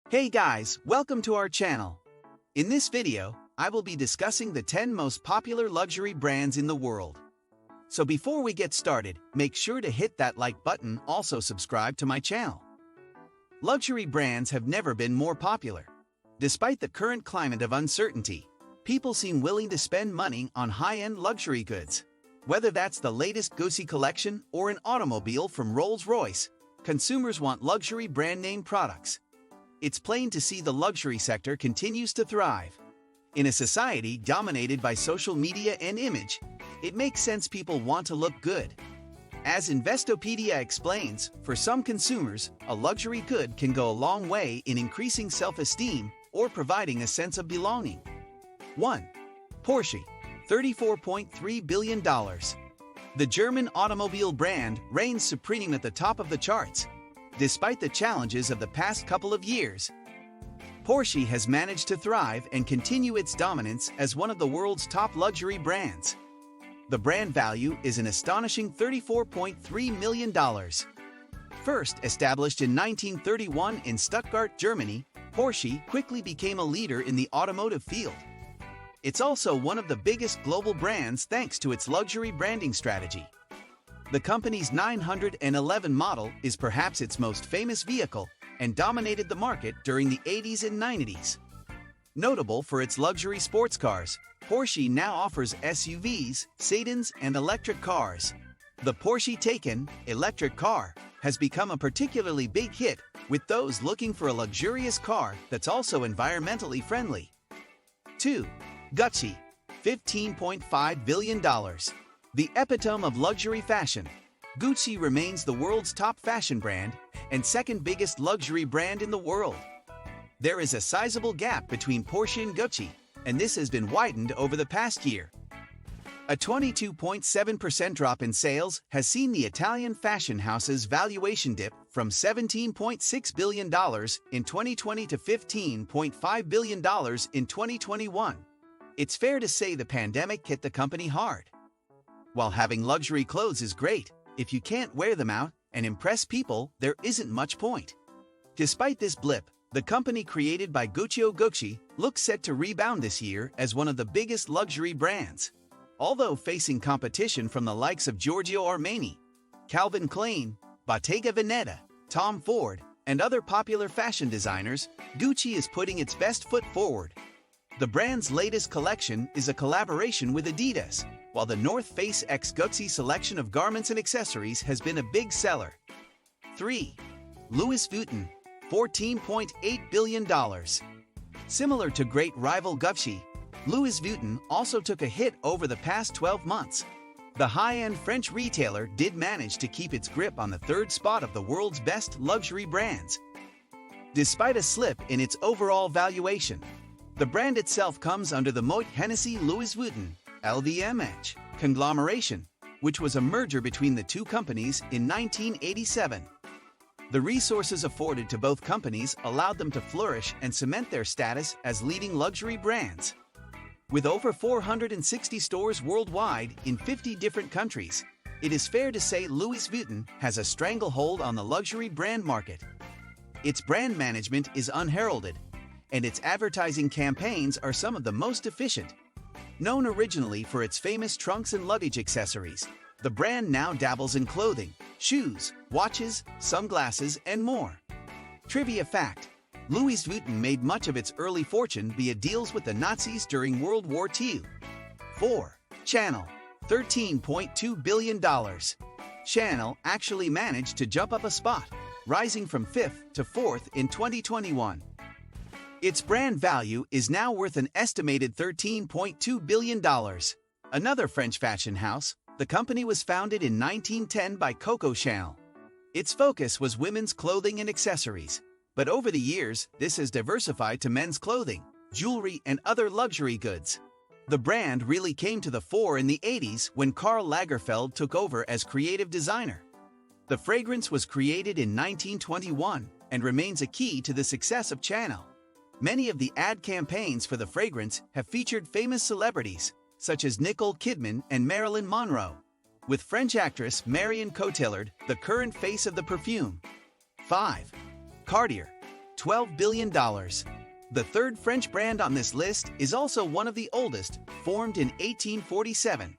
Hey guys, welcome to our channel. In this video, I will be discussing the 10 most popular luxury brands in the world. So before we get started, make sure to hit that like button, also subscribe to my channel. Luxury brands have never been more popular. Despite the current climate of uncertainty, people seem willing to spend money on high-end luxury goods. Whether that's the latest Gucci collection or an automobile from Rolls-Royce, consumers want luxury brand name products. It's plain to see the luxury sector continues to thrive. In a society dominated by social media and image, it makes sense people want to look good. As Investopedia explains, for some consumers, a luxury good can go a long way in increasing self-esteem or providing a sense of belonging. 1. Porsche, $34.3 billion. The German automobile brand reigns supreme at the top of the charts. Despite the challenges of the past couple of years, Porsche has managed to thrive and continue its dominance as one of the world's top luxury brands. The brand value is an astonishing $34.3 million. First established in 1931 in Stuttgart, Germany, Porsche quickly became a leader in the automotive field. It's also one of the biggest global brands thanks to its luxury branding strategy. The company's 911 model is perhaps its most famous vehicle and dominated the market during the 80s and 90s. Notable for its luxury sports cars, Porsche now offers SUVs, sedans, and electric cars. The Porsche Taycan electric car has become a particularly big hit with those looking for a luxurious car that's also environmentally friendly. 2. Gucci, $15.5 billion. The epitome of luxury fashion, Gucci remains the world's top fashion brand and second biggest luxury brand in the world. There is a sizable gap between Porsche and Gucci, and this has been widened over the past year. A 22.7% drop in sales has seen the Italian fashion house's valuation dip from $17.6 billion in 2020 to $15.5 billion in 2021. It's fair to say the pandemic hit the company hard. While having luxury clothes is great, if you can't wear them out and impress people, there isn't much point. Despite this blip, the company created by Gucci looks set to rebound this year as one of the biggest luxury brands. Although facing competition from the likes of Giorgio Armani, Calvin Klein, Bottega Veneta, Tom Ford, and other popular fashion designers, Gucci is putting its best foot forward. The brand's latest collection is a collaboration with Adidas, while the North Face x Gucci selection of garments and accessories has been a big seller. 3. Louis Vuitton, $14.8 billion. Similar to great rival Gucci, Louis Vuitton also took a hit over the past 12 months. The high-end French retailer did manage to keep its grip on the third spot of the world's best luxury brands. Despite a slip in its overall valuation, the brand itself comes under the Moet Hennessy Louis Vuitton LVMH conglomeration, which was a merger between the two companies in 1987. The resources afforded to both companies allowed them to flourish and cement their status as leading luxury brands. With over 460 stores worldwide in 50 different countries, it is fair to say Louis Vuitton has a stranglehold on the luxury brand market. Its brand management is unheralded, and its advertising campaigns are some of the most efficient. Known originally for its famous trunks and luggage accessories, the brand now dabbles in clothing, shoes, watches, sunglasses, and more. Trivia fact: Louis Vuitton made much of its early fortune via deals with the Nazis during World War II. 4. Chanel, $13.2 billion. Chanel actually managed to jump up a spot, rising from 5th to 4th in 2021. Its brand value is now worth an estimated $13.2 billion. Another French fashion house, the company was founded in 1910 by Coco Chanel. Its focus was women's clothing and accessories, but over the years, this has diversified to men's clothing, jewelry, and other luxury goods. The brand really came to the fore in the 80s when Karl Lagerfeld took over as creative designer. The fragrance was created in 1921 and remains a key to the success of Chanel. Many of the ad campaigns for the fragrance have featured famous celebrities, such as Nicole Kidman and Marilyn Monroe, with French actress Marion Cotillard the current face of the perfume. 5. Cartier, $12 billion. The third French brand on this list is also one of the oldest, formed in 1847.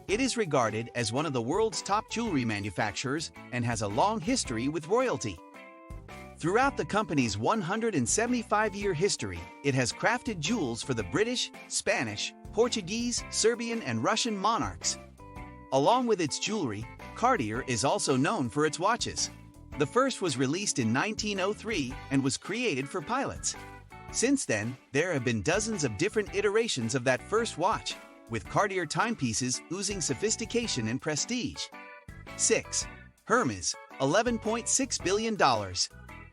It is regarded as one of the world's top jewelry manufacturers and has a long history with royalty. Throughout the company's 175-year history, it has crafted jewels for the British, Spanish, Portuguese, Serbian, and Russian monarchs. Along with its jewelry, Cartier is also known for its watches. The first was released in 1903 and was created for pilots. Since then, there have been dozens of different iterations of that first watch, with Cartier timepieces oozing sophistication and prestige. 6. Hermès, $11.6 billion.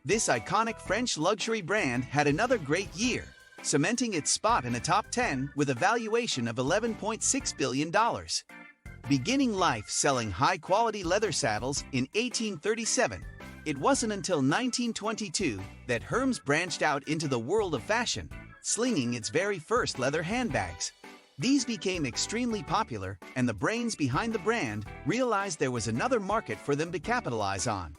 This iconic French luxury brand had another great year, cementing its spot in the top 10 with a valuation of $11.6 billion. Beginning life selling high-quality leather saddles in 1837, it wasn't until 1922 that Hermès branched out into the world of fashion, slinging its very first leather handbags. These became extremely popular, and the brains behind the brand realized there was another market for them to capitalize on.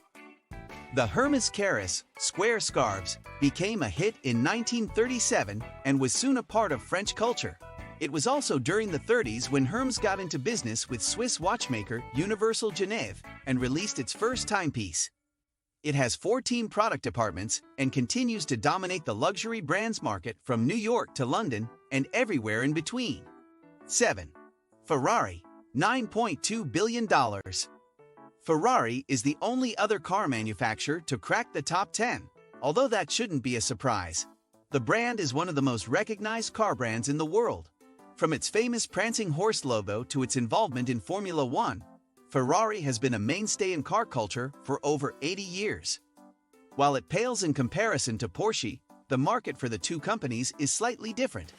The Hermès Keris, square scarves, became a hit in 1937 and was soon a part of French culture. It was also during the 30s when Hermès got into business with Swiss watchmaker Universal Genève and released its first timepiece. It has 14 product departments and continues to dominate the luxury brands market from New York to London and everywhere in between. 7. Ferrari, $9.2 billion. Ferrari is the only other car manufacturer to crack the top 10, although that shouldn't be a surprise. The brand is one of the most recognized car brands in the world. From its famous prancing horse logo to its involvement in Formula One, Ferrari has been a mainstay in car culture for over 80 years. While it pales in comparison to Porsche, the market for the two companies is slightly different.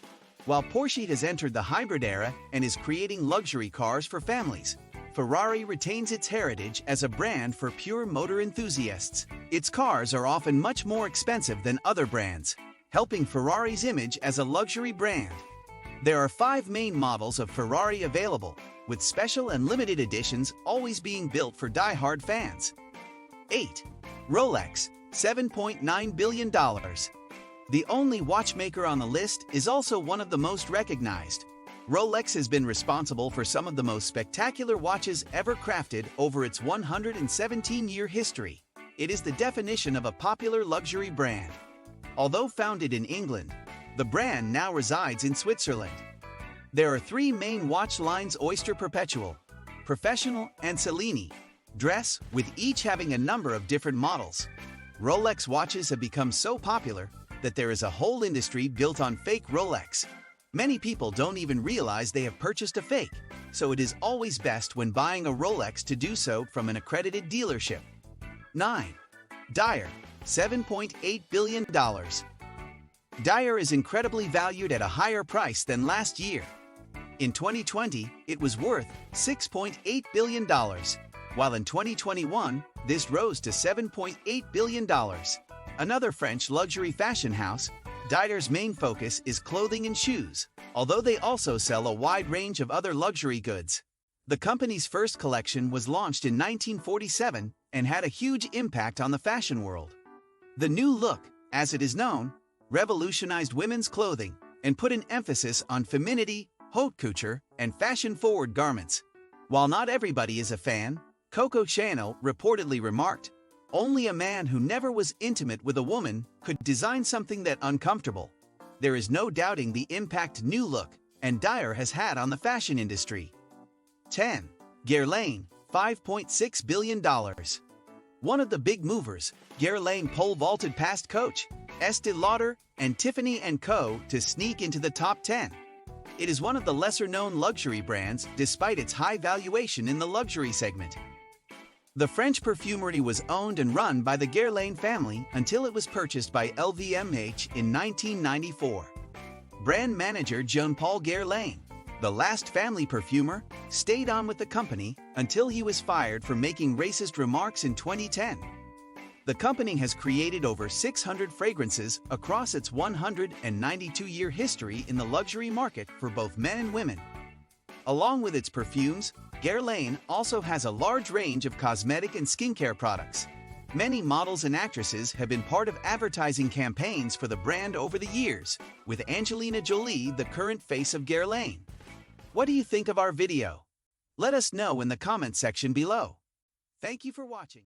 While Porsche has entered the hybrid era and is creating luxury cars for families, Ferrari retains its heritage as a brand for pure motor enthusiasts. Its cars are often much more expensive than other brands, helping Ferrari's image as a luxury brand. There are 5 main models of Ferrari available, with special and limited editions always being built for die-hard fans. 8. Rolex, $7.9 billion. The only watchmaker on the list is also one of the most recognized. Rolex has been responsible for some of the most spectacular watches ever crafted over its 117-year history. It is the definition of a popular luxury brand. Although founded in England, the brand now resides in Switzerland. There are 3 main watch lines: Oyster Perpetual, Professional, and Cellini, dress, with each having a number of different models. Rolex watches have become so popular that there is a whole industry built on fake Rolex. Many people don't even realize they have purchased a fake, so it is always best when buying a Rolex to do so from an accredited dealership. 9. Dyer, $7.8 billion. Dyer is incredibly valued at a higher price than last year. In 2020, it was worth $6.8 billion, while in 2021, this rose to $7.8 billion. Another French luxury fashion house, Dyer's main focus is clothing and shoes, although they also sell a wide range of other luxury goods. The company's first collection was launched in 1947 and had a huge impact on the fashion world. The new look, as it is known, revolutionized women's clothing and put an emphasis on femininity, haute couture, and fashion-forward garments. While not everybody is a fan, Coco Chanel reportedly remarked, "Only a man who never was intimate with a woman could design something that uncomfortable." There is no doubting the impact new look and Dyer has had on the fashion industry. 10. Guerlain, $5.6 billion. One of the big movers, Guerlain pole vaulted past Coach, Estée Lauder, and Tiffany & Co. to sneak into the top 10. It is one of the lesser-known luxury brands despite its high valuation in the luxury segment. The French perfumery was owned and run by the Guerlain family until it was purchased by LVMH in 1994. Brand manager Jean-Paul Guerlain, the last family perfumer, stayed on with the company until he was fired for making racist remarks in 2010. The company has created over 600 fragrances across its 192-year history in the luxury market for both men and women. Along with its perfumes, Guerlain also has a large range of cosmetic and skincare products. Many models and actresses have been part of advertising campaigns for the brand over the years, with Angelina Jolie the current face of Guerlain. What do you think of our video? Let us know in the comment section below. Thank you for watching.